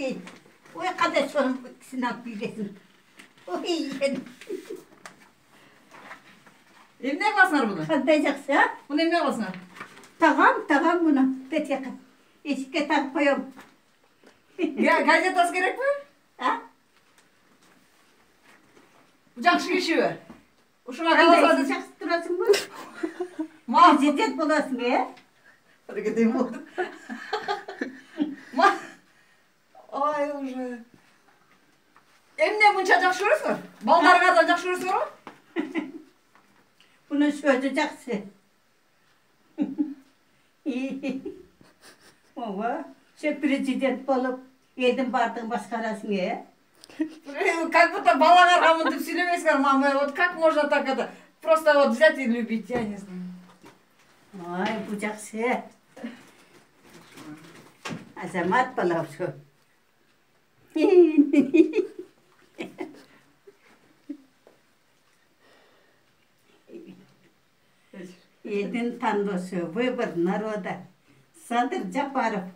Ой, ой, қандай соның кісіні алып келесің. Ой, Emne basınlar bunu? қандай жақсы, а? Bunu emne basınlar? Тағам бұны. Петеқа. Есікке тағып қоямын. Gazetası gerek mi? А? Bu жақсы кеші бер. Ушуңа Қандай қаласа жақсы тұрасың бұл? Ма, Президент боласың, е? Hareket oldu. Ma. Ay уже. Emne buncha жақсы көресіңдер? Балдарыңардан жақсы көресіңдер ғой? Бұның сөзі жақсы. Ова, сен президент болып, елдің бардың басқарасың, е? Как будто балаңарға мынтып сөйлемейсіңдер, мама. Вот как можно так это? Просто вот взять и любить, я не знаю. Ой, бұл жақсы. Азамат балап şu. Елдің таңдосы, выбор народа. Садыр Жапаров,